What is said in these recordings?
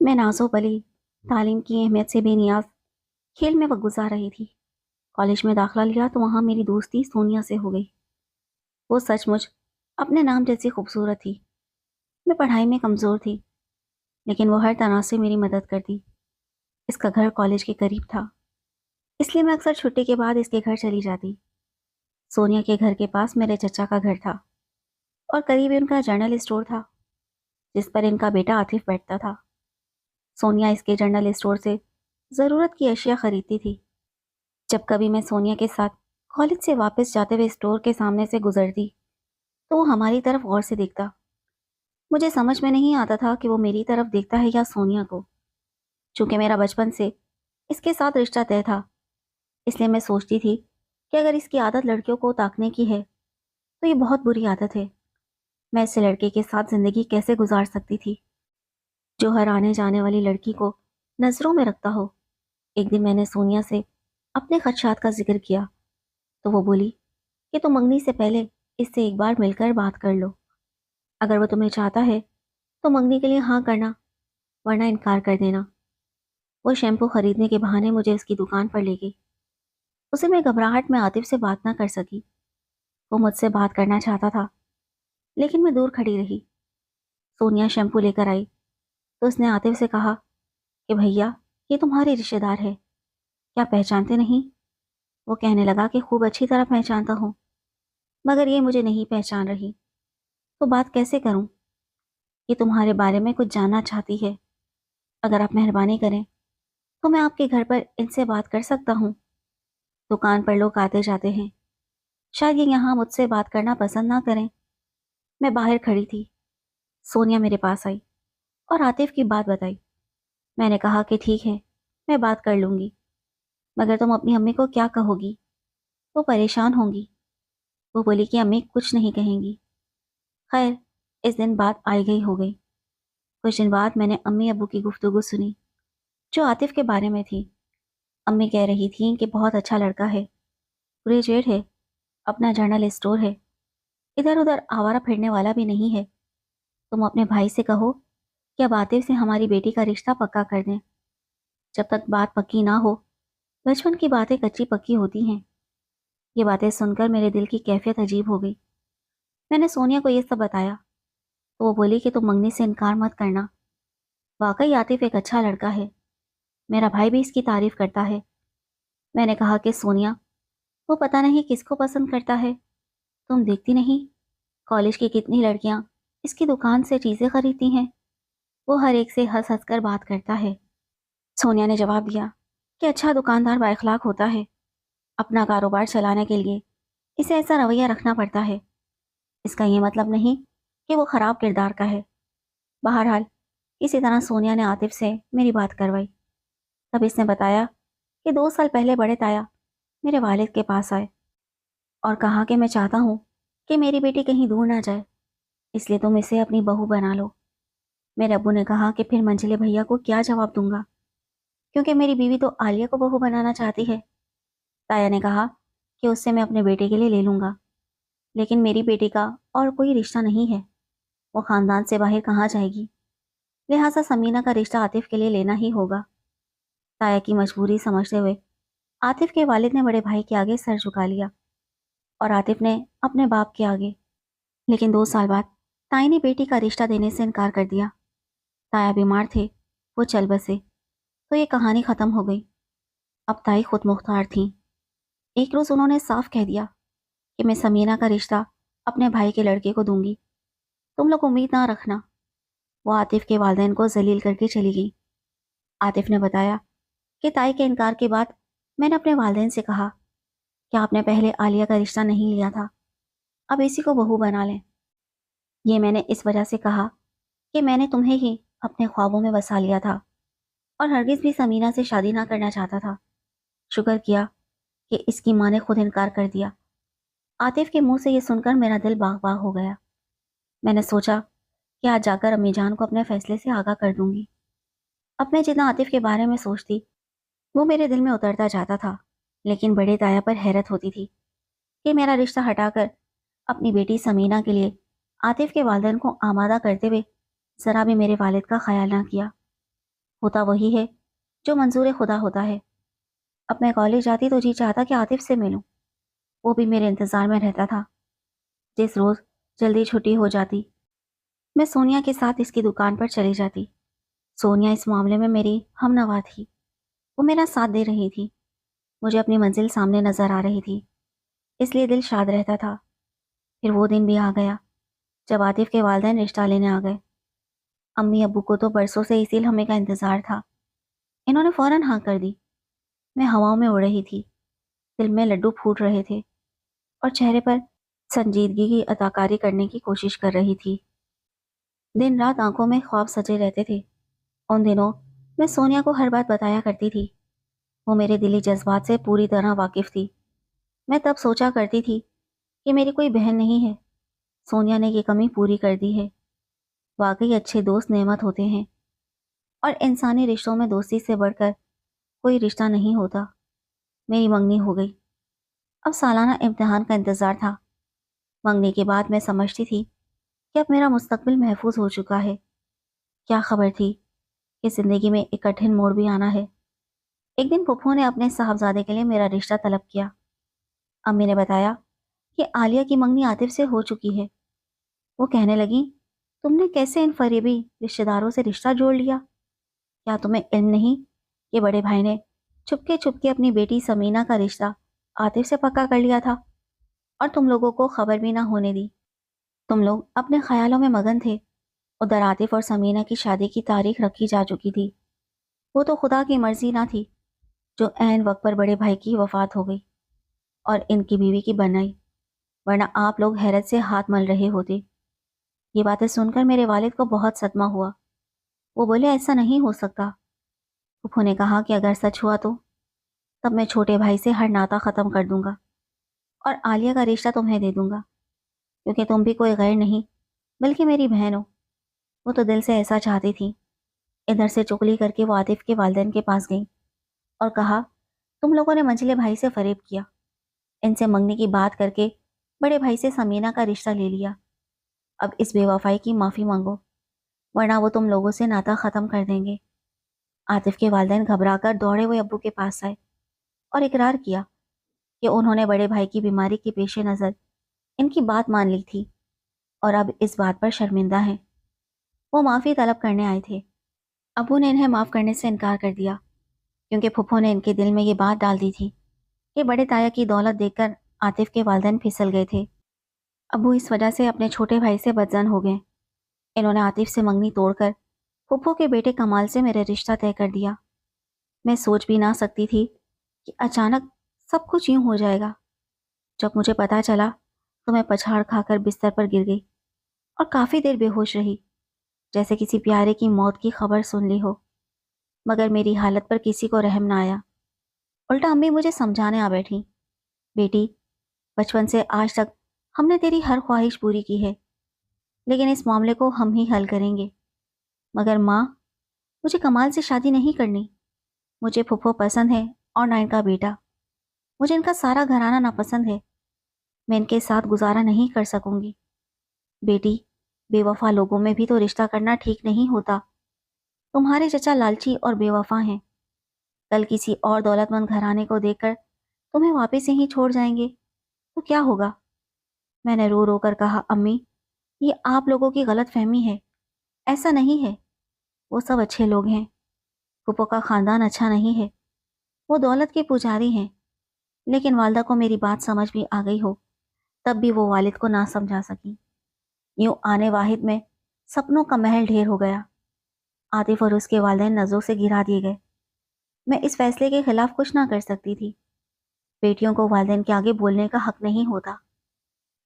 میں نازو پلی تعلیم کی اہمیت سے بے نیاز کھیل میں وقت گزار رہی تھی۔ کالج میں داخلہ لیا تو وہاں میری دوستی سونیا سے ہو گئی۔ وہ سچ مچ اپنے نام جیسی خوبصورت تھی۔ میں پڑھائی میں کمزور تھی، لیکن وہ ہر طرح سے میری مدد کرتی۔ اس کا گھر کالج کے قریب تھا، اس لیے میں اکثر چھٹی کے بعد اس کے گھر چلی جاتی۔ سونیا کے گھر کے پاس میرے چچا کا گھر تھا اور قریب ہی ان کا جرنل اسٹور تھا، جس پر ان کا بیٹا عاطف بیٹھتا تھا۔ سونیا اس کے جرنل اسٹور سے ضرورت کی اشیاء خریدتی تھی۔ جب کبھی میں سونیا کے ساتھ کالج سے واپس جاتے ہوئے اسٹور کے سامنے سے گزرتی تو وہ ہماری طرف غور سے دیکھتا۔ مجھے سمجھ میں نہیں آتا تھا کہ وہ میری طرف دیکھتا ہے یا سونیا کو۔ چونکہ میرا بچپن سے اس کے ساتھ رشتہ طے تھا، اس لیے میں سوچتی تھی کہ اگر اس کی عادت لڑکیوں کو تاکنے کی ہے تو یہ بہت بری عادت ہے۔ میں ایسے لڑکے کے ساتھ زندگی کیسے گزار سکتی تھی جو ہر آنے جانے والی لڑکی کو نظروں میں رکھتا ہو۔ ایک دن میں نے سونیا سے اپنے خدشات کا ذکر کیا تو وہ بولی کہ تم منگنی سے پہلے اس سے ایک بار مل کر بات کر لو۔ اگر وہ تمہیں چاہتا ہے تو منگنی کے لیے ہاں کرنا، ورنہ انکار کر دینا۔ وہ شیمپو خریدنے کے بہانے مجھے اس کی دکان پر لے گئی۔ اسے میں گھبراہٹ میں عاطف سے بات نہ کر سکی۔ وہ مجھ سے بات کرنا چاہتا تھا، لیکن میں دور کھڑی رہی۔ سونیا شیمپو لے کر آئی تو اس نے عاطف سے کہا کہ بھیا، یہ تمہاری رشتہ دار ہے، کیا پہچانتے نہیں؟ وہ کہنے لگا کہ خوب اچھی طرح پہچانتا ہوں، مگر یہ مجھے نہیں پہچان رہی، تو بات کیسے کروں؟ یہ تمہارے بارے میں کچھ جاننا چاہتی ہے۔ اگر آپ مہربانی کریں تو میں آپ کے گھر پر ان سے بات کر سکتا ہوں۔ دکان پر لوگ آتے جاتے ہیں، شاید یہ یہاں مجھ سے بات کرنا پسند نہ کریں۔ میں باہر کھڑی تھی۔ سونیا میرے پاس آئی اور عاطف کی بات بتائی۔ میں نے کہا کہ ٹھیک ہے، میں بات کر لوں گی، مگر تم اپنی امی کو کیا کہو گی؟ وہ پریشان ہوں گی۔ وہ بولی کہ امی کچھ نہیں کہیں گی۔ خیر، اس دن بات آئی گئی ہو گئی۔ کچھ دن بعد میں نے امی ابو کی گفتگو سنی جو عاطف کے بارے میں تھی۔ امی کہہ رہی تھیں کہ بہت اچھا لڑکا ہے، گریجویٹ ہے، اپنا جرنل اسٹور ہے، ادھر ادھر آوارہ پھرنے والا بھی نہیں ہے۔ تم اپنے بھائی سے کہو کہ اب عاطف سے ہماری بیٹی کا رشتہ پکا کر دیں۔ جب تک بات پکی نہ ہو، بچپن کی باتیں کچی پکی ہوتی ہیں۔ یہ باتیں سن کر میرے دل کی کیفیت عجیب ہو گئی۔ میں نے سونیا کو یہ سب بتایا تو وہ بولی کہ تم منگنی سے انکار مت کرنا، واقعی عاطف ایک اچھا لڑکا ہے، میرا بھائی بھی اس کی تعریف کرتا ہے۔ میں نے کہا کہ سونیا، وہ پتہ نہیں کس کو پسند کرتا ہے، تم دیکھتی نہیں کالج کی کتنی لڑکیاں اس کی دکان سے چیزیں خریدتی ہیں، وہ ہر ایک سے ہنس ہنس کر بات کرتا ہے۔ سونیا نے جواب دیا کہ اچھا دکاندار با اخلاق ہوتا ہے، اپنا کاروبار چلانے کے لیے اسے ایسا رویہ رکھنا پڑتا ہے۔ اس کا یہ مطلب نہیں کہ وہ خراب کردار کا ہے۔ بہرحال اسی طرح سونیا نے عاطف سے میری بات کروائی۔ تب اس نے بتایا کہ 2 سال پہلے بڑے تایا میرے والد کے پاس آئے اور کہا کہ میں چاہتا ہوں کہ میری بیٹی کہیں دور نہ جائے، اس لیے تم اسے اپنی بہو بنا لو۔ میرے ابو نے کہا کہ پھر منجلے بھیا کو کیا جواب دوں گا، کیونکہ میری بیوی تو عالیہ کو بہو بنانا چاہتی ہے۔ تایا نے کہا کہ اس سے میں اپنے بیٹے کے لیے لے لوں گا، لیکن میری بیٹی کا اور کوئی رشتہ نہیں ہے، وہ خاندان سے باہر کہاں جائے گی، لہٰذا سمینہ کا رشتہ عاطف کے لیے لینا ہی ہوگا۔ تایا کی مجبوری سمجھتے ہوئے عاطف کے والد نے بڑے بھائی کے آگے سر جھکا لیا اور عاطف نے اپنے باپ کے آگے۔ لیکن 2 سال بعد تائی نے بیٹی کا رشتہ دینے سے انکار کر دیا۔ تایا بیمار تھے، وہ چل بسے، تو یہ کہانی ختم ہو گئی۔ اب تائی خود مختار تھیں۔ ایک روز انہوں نے صاف کہہ دیا کہ میں سمینہ کا رشتہ اپنے بھائی کے لڑکے کو دوں گی، تم لوگ امید نہ رکھنا۔ وہ عاطف کے والدین کو ذلیل کر کے چلی گئی۔ عاطف نے بتایا کہ تائی کے انکار کے بعد میں نے اپنے والدین سے کہا کہ آپ نے پہلے عالیہ کا رشتہ نہیں لیا تھا، اب اسی کو بہو بنا لیں۔ یہ میں نے اس وجہ سے کہا کہ میں نے تمہیں ہی اپنے خوابوں میں بسا لیا تھا اور ہرگز بھی سمینہ سے شادی نہ کرنا چاہتا تھا۔ شکر کیا کہ اس کی ماں نے خود انکار کر دیا۔ عاطف کے منہ سے یہ سن کر میرا دل باغ باغ ہو گیا۔ میں نے سوچا کہ آج جا کر امی جان کو اپنے فیصلے سے آگاہ کر دوں گی۔ اب میں جتنا عاطف کے بارے میں سوچتی وہ میرے دل میں اترتا جاتا تھا، لیکن بڑے تایا پر حیرت ہوتی تھی کہ میرا رشتہ ہٹا کر اپنی بیٹی سمینہ کے لیے عاطف کے والدین کو آمادہ کرتے ہوئے ذرا بھی میرے والد کا خیال نہ کیا۔ ہوتا وہی ہے جو منظور خدا ہوتا ہے۔ اب میں کالج جاتی تو جی چاہتا کہ عاطف سے ملوں، وہ بھی میرے انتظار میں رہتا تھا۔ جس روز جلدی چھٹی ہو جاتی میں سونیا کے ساتھ اس کی دکان پر چلی جاتی۔ سونیا اس معاملے میں میری ہم نوا تھی، وہ میرا ساتھ دے رہی تھی، مجھے اپنی منزل سامنے نظر آ رہی تھی، اس لیے دل شاد رہتا تھا۔ پھر وہ دن بھی آ گیا جب عاطف کے والدین رشتہ لینے آ گئے۔ امی ابو کو تو برسوں سے اسی لمحے کا انتظار تھا، انہوں نے فوراً ہاں کر دی۔ میں ہواؤں میں اڑ رہی تھی، دل میں لڈو پھوٹ رہے تھے اور چہرے پر سنجیدگی کی اداکاری کرنے کی کوشش کر رہی تھی۔ دن رات آنکھوں میں خواب سجے رہتے تھے۔ ان دنوں میں سونیا کو ہر بات بتایا کرتی تھی، وہ میرے دلی جذبات سے پوری طرح واقف تھی۔ میں تب سوچا کرتی تھی کہ میری کوئی بہن نہیں ہے، سونیا نے یہ کمی پوری کر دی ہے۔ واقعی اچھے دوست نعمت ہوتے ہیں، اور انسانی رشتوں میں دوستی سے بڑھ کر کوئی رشتہ نہیں ہوتا۔ میری منگنی ہو گئی، اب سالانہ امتحان کا انتظار تھا۔ منگنی کے بعد میں سمجھتی تھی کہ اب میرا مستقبل محفوظ ہو چکا ہے۔ کیا خبر تھی کہ زندگی میں ایک کٹھن موڑ بھی آنا ہے۔ ایک دن پھپھو نے اپنے صاحبزادے کے لیے میرا رشتہ طلب کیا۔ امی نے بتایا کہ عالیہ کی منگنی عاطف سے ہو چکی ہے۔ وہ کہنے لگی، تم نے کیسے ان فریبی رشتہ داروں سے رشتہ جوڑ لیا؟ کیا تمہیں علم نہیں کہ بڑے بھائی نے چھپ کے اپنی بیٹی سمینہ کا رشتہ عاطف سے پکا کر لیا تھا اور تم لوگوں کو خبر بھی نہ ہونے دی؟ تم لوگ اپنے خیالوں میں مگن تھے، ادھر عاطف اور سمینہ کی شادی کی تاریخ رکھی جا چکی تھی۔ وہ تو خدا کی مرضی نہ تھی جو عین وقت پر بڑے بھائی کی وفات ہو گئی اور ان کی بیوی کی بنائی، ورنہ آپ لوگ حیرت سے ہاتھ مل رہے ہوتے۔ یہ باتیں سن کر میرے والد کو بہت صدمہ ہوا۔ وہ بولے، ایسا نہیں ہو سکتا۔ پھپھو نے کہا کہ اگر سچ ہوا تو تب میں چھوٹے بھائی سے ہر ناطہ ختم کر دوں گا اور عالیہ کا رشتہ تمہیں دے دوں گا، کیونکہ تم بھی کوئی غیر نہیں بلکہ میری بہن ہو۔ وہ تو دل سے ایسا چاہتی تھی۔ ادھر سے چگلی کر کے وہ عاطف کے والدین کے پاس گئی اور کہا، تم لوگوں نے منجلے بھائی سے فریب کیا، ان سے منگنے کی بات کر کے بڑے بھائی سے سمینہ کا رشتہ لے لیا۔ اب اس بے وفائی کی معافی مانگو، ورنہ وہ تم لوگوں سے ناطہ ختم کر دیں گے۔ عاطف کے والدین گھبرا کر دوڑے ہوئے ابو کے پاس آئے اور اقرار کیا کہ انہوں نے بڑے بھائی کی بیماری کے پیش نظر ان کی بات مان لی تھی اور اب اس بات پر شرمندہ ہیں۔ وہ معافی طلب کرنے آئے تھے۔ ابو نے انہیں معاف کرنے سے انکار کر دیا کیونکہ پھپھو نے ان کے دل میں یہ بات ڈال دی تھی کہ بڑے تایا کی دولت دیکھ کر عاطف کے والدین پھسل گئے تھے۔ ابو اس وجہ سے اپنے چھوٹے بھائی سے بدظن ہو گئے۔ انہوں نے عاطف سے منگنی توڑ کر پھپھو کے بیٹے کمال سے میرے رشتہ طے کر دیا۔ میں سوچ بھی نہ سکتی تھی کہ اچانک سب کچھ یوں ہو جائے گا۔ جب مجھے پتا چلا تو میں پچھاڑ کھا کر بستر پر گر گئی اور کافی دیر بے ہوش رہی، جیسے کسی پیارے کی موت کی خبر سن لی ہو۔ مگر میری حالت پر کسی کو رحم نہ آیا، الٹا امی مجھے سمجھانے آ بیٹھی، بیٹی بچپن سے آج تک ہم نے تیری ہر خواہش پوری کی ہے، لیکن اس معاملے کو ہم ہی حل کریں گے۔ مگر ماں، مجھے کمال سے شادی نہیں کرنی، مجھے پھپھو پسند ہے اور نہ ان کا بیٹا، مجھے ان کا سارا گھرانہ ناپسند ہے، میں ان کے ساتھ گزارا نہیں کر سکوں گی۔ بیٹی، بے وفا لوگوں میں بھی تو رشتہ کرنا ٹھیک نہیں ہوتا۔ تمہارے چچا لالچی اور بے وفا ہیں، کل کسی اور دولت مند گھرانے کو دیکھ کر تمہیں واپس یہیں چھوڑ جائیں گے تو کیا ہوگا؟ میں نے رو رو کر کہا، امی یہ آپ لوگوں کی غلط فہمی ہے، ایسا نہیں ہے، وہ سب اچھے لوگ ہیں، پھپھو کا خاندان اچھا نہیں ہے، وہ دولت کے پجاری ہیں۔ لیکن والدہ کو میری بات سمجھ بھی آ گئی ہو تب بھی وہ والد کو نہ سمجھا سکی۔ یوں آنے واحد میں سپنوں کا محل ڈھیر ہو گیا۔ عاطف اور اس کے والدین نظروں سے گرا دیے گئے۔ میں اس فیصلے کے خلاف کچھ نہ کر سکتی تھی۔ بیٹیوں کو والدین کے آگے بولنے کا حق نہیں ہوتا،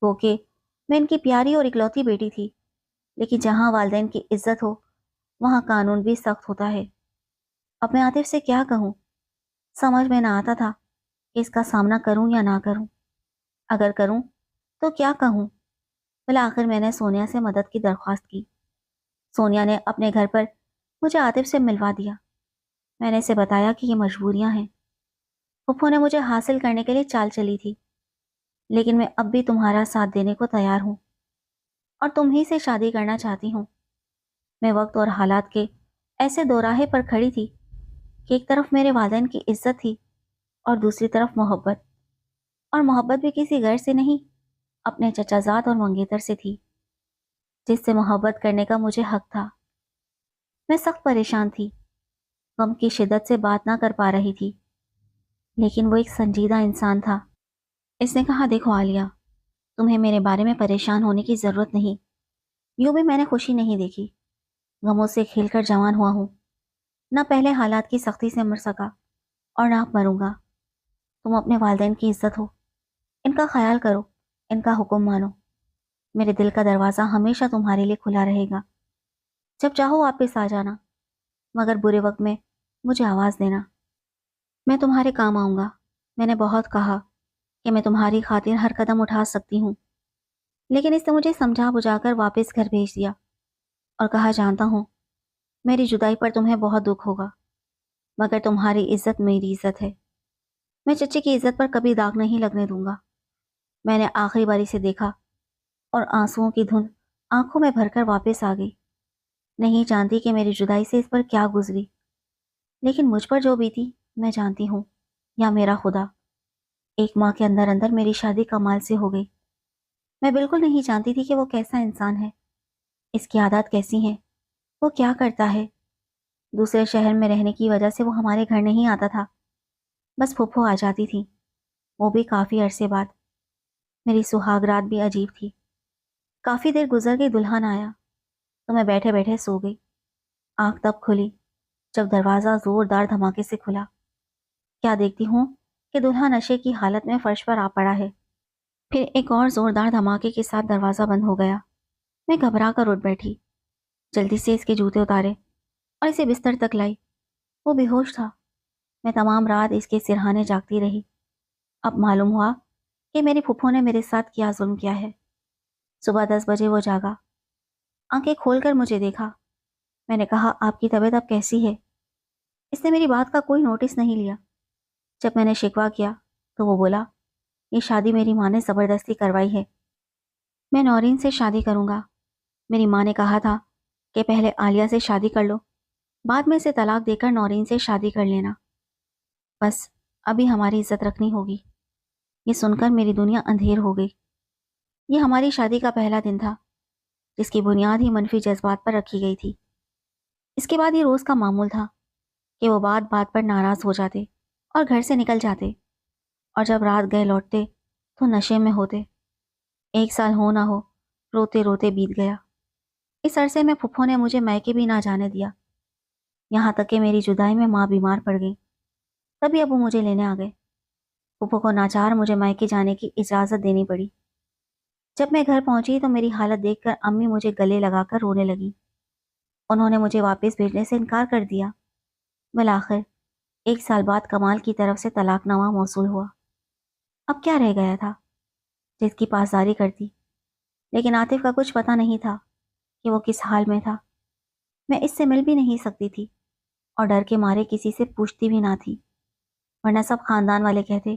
کیونکہ میں ان کی پیاری اور اکلوتی بیٹی تھی، لیکن جہاں والدین کی عزت ہو وہاں قانون بھی سخت ہوتا ہے۔ اب میں عاطف سے کیا کہوں؟ سمجھ میں نہ آتا تھا کہ اس کا سامنا کروں یا نہ کروں۔ اگر کروں تو کیا کہوں؟ بالآخر میں نے سونیا سے مدد کی درخواست کی۔ سونیا نے اپنے گھر پر مجھے عاطف سے ملوا دیا۔ میں نے اسے بتایا کہ یہ مجبوریاں ہیں، پھپھو نے مجھے حاصل کرنے کے لیے چال چلی تھی، لیکن میں اب بھی تمہارا ساتھ دینے کو تیار ہوں اور تم ہی سے شادی کرنا چاہتی ہوں۔ میں وقت اور حالات کے ایسے دوراہے پر کھڑی تھی کہ ایک طرف میرے والدین کی عزت تھی اور دوسری طرف محبت، اور محبت بھی کسی غیر سے نہیں، اپنے چچا زاد اور منگیتر سے تھی، جس سے محبت کرنے کا مجھے حق تھا۔ میں سخت پریشان تھی، غم کی شدت سے بات نہ کر پا رہی تھی، لیکن وہ ایک سنجیدہ انسان تھا۔ اس نے کہا، دیکھو عالیہ، تمہیں میرے بارے میں پریشان ہونے کی ضرورت نہیں، یوں بھی میں نے خوشی نہیں دیکھی، غموں سے کھیل کر جوان ہوا ہوں، نہ پہلے حالات کی سختی سے مر سکا اور نہ اب مروں گا۔ تم اپنے والدین کی عزت ہو، ان کا خیال کرو، ان کا حکم مانو، میرے دل کا دروازہ ہمیشہ تمہارے لیے کھلا رہے گا، جب چاہو واپس آ جانا، مگر برے وقت میں مجھے آواز دینا، میں تمہارے کام آؤں گا۔ میں نے بہت کہا کہ میں تمہاری خاطر ہر قدم اٹھا سکتی ہوں، لیکن اس نے مجھے سمجھا بجھا کر واپس گھر بھیج دیا اور کہا، جانتا ہوں میری جدائی پر تمہیں بہت دکھ ہوگا، مگر تمہاری عزت میری عزت ہے، میں چچے کی عزت پر کبھی داغ نہیں لگنے دوں گا۔ میں نے آخری باری سے دیکھا اور آنسوؤں کی دھن آنکھوں میں بھر کر واپس آ گئی، نہیں جانتی کہ میری جدائی سے اس پر کیا گزری، لیکن مجھ پر جو بیتی میں جانتی ہوں، یا میرا خدا۔ 1 ماہ کے اندر اندر میری شادی کمال سے ہو گئی۔ میں بالکل نہیں جانتی تھی کہ وہ کیسا انسان ہے، اس کی عادات کیسی ہیں، وہ کیا کرتا ہے۔ دوسرے شہر میں رہنے کی وجہ سے وہ ہمارے گھر نہیں آتا تھا، بس پھپھو آ جاتی تھی، وہ بھی کافی عرصے بعد۔ میری سہاگ رات بھی عجیب تھی، کافی دیر گزر گئی، دلہن آیا تو میں بیٹھے بیٹھے سو گئی۔ آنکھ تب کھلی جب دروازہ زوردار دھماکے سے کھلا، کیا دیکھتی ہوں کہ دلہا نشے کی حالت میں فرش پر آ پڑا ہے۔ پھر ایک اور زوردار دھماکے کے ساتھ دروازہ بند ہو گیا۔ میں گھبرا کر اٹھ بیٹھی، جلدی سے اس کے جوتے اتارے اور اسے بستر تک لائی۔ وہ بے ہوش تھا۔ میں تمام رات اس کے سرہانے جاگتی رہی۔ اب معلوم ہوا کہ میری پھپھو نے میرے ساتھ کیا ظلم کیا ہے۔ صبح 10 بجے وہ جاگا، آنکھیں کھول کر مجھے دیکھا۔ میں نے کہا، آپ کی طبیعت اب کیسی ہے؟ اس نے میری بات کا کوئی نوٹس نہیں لیا۔ جب میں نے شکوہ کیا تو وہ بولا، یہ شادی میری ماں نے زبردستی کروائی ہے، میں نورین سے شادی کروں گا۔ میری ماں نے کہا تھا کہ پہلے عالیہ سے شادی کر لو، بعد میں اسے طلاق دے کر نورین سے شادی کر لینا، بس ابھی ہماری عزت رکھنی ہوگی۔ یہ سن کر میری دنیا اندھیر ہو گئی۔ یہ ہماری شادی کا پہلا دن تھا، جس کی بنیاد ہی منفی جذبات پر رکھی گئی تھی۔ اس کے بعد یہ روز کا معمول تھا کہ وہ بات بات پر ناراض ہو جاتے اور گھر سے نکل جاتے، اور جب رات گئے لوٹتے تو نشے میں ہوتے۔ 1 سال ہو نہ ہو روتے روتے بیت گیا۔ اس عرصے میں پھپھو نے مجھے میکے بھی نہ جانے دیا، یہاں تک کہ میری جدائی میں ماں بیمار پڑ گئی، تبھی ابو مجھے لینے آ گئے۔ پھپھو کو ناچار مجھے میکے جانے کی اجازت دینی پڑی۔ جب میں گھر پہنچی تو میری حالت دیکھ کر امی مجھے گلے لگا کر رونے لگی۔ انہوں نے مجھے واپس بھیجنے سے انکار کر دیا۔ بالآخر 1 سال بعد کمال کی طرف سے طلاق نامہ موصول ہوا۔ اب کیا رہ گیا تھا؟ جس کی پاسداری کرتی، لیکن عاطف کا کچھ پتہ نہیں تھا کہ وہ کس حال میں تھا۔ میں اس سے مل بھی نہیں سکتی تھی اور ڈر کے مارے کسی سے پوچھتی بھی نہ تھی، ورنہ سب خاندان والے کہتے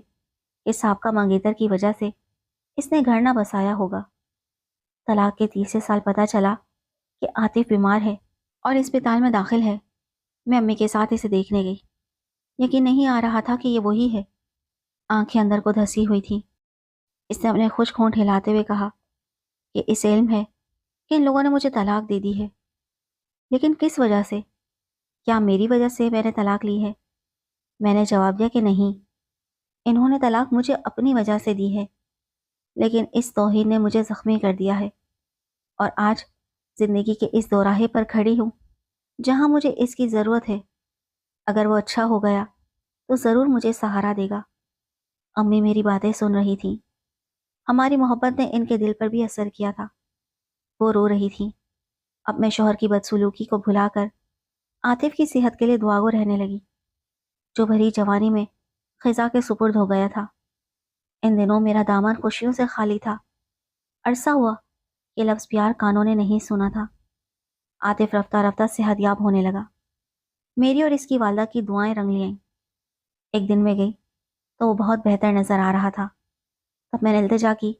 کہ سابقہ منگیتر کی وجہ سے اس نے گھر نہ بسایا ہوگا۔ طلاق کے تیسرے سال پتہ چلا کہ عاطف بیمار ہے اور اسپتال میں داخل ہے۔ میں امی کے ساتھ اسے دیکھنے گئی، یقین نہیں آ رہا تھا کہ یہ وہی ہے۔ آنکھیں اندر کو دھسی ہوئی تھی۔ اس نے اپنے خشک ہونٹ ہلاتے ہوئے کہا کہ اسے علم ہے کہ ان لوگوں نے مجھے طلاق دے دی ہے، لیکن کس وجہ سے؟ کیا میری وجہ سے میں نے طلاق لی ہے؟ میں نے جواب دیا کہ نہیں، انہوں نے طلاق مجھے اپنی وجہ سے دی ہے، لیکن اس توہین نے مجھے زخمی کر دیا ہے، اور آج زندگی کے اس دوراہے پر کھڑی ہوں جہاں مجھے اس کی ضرورت ہے۔ اگر وہ اچھا ہو گیا تو ضرور مجھے سہارا دے گا۔ امی میری باتیں سن رہی تھیں۔ ہماری محبت نے ان کے دل پر بھی اثر کیا تھا۔ وہ رو رہی تھیں، اپنے شوہر کی بدسلوکی کو بھلا کر عاطف کی صحت کے لیے دعاگو رہنے لگی، جو بھری جوانی میں خزاں کے سپرد ہو گیا تھا۔ ان دنوں میرا دامن خوشیوں سے خالی تھا۔ عرصہ ہوا کہ لفظ پیار کانوں نے نہیں سنا تھا۔ عاطف رفتہ رفتہ صحت یاب ہونے لگا۔ میری اور اس کی والدہ کی دعائیں رنگ لیں۔ ایک دن میں گئی تو وہ بہت بہتر نظر آ رہا تھا۔ تب میں نے التجا کی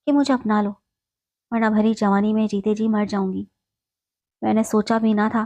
کہ مجھے اپنا لو، ورنہ بھری جوانی میں جیتے جی مر جاؤں گی۔ میں نے سوچا بھی نہ تھا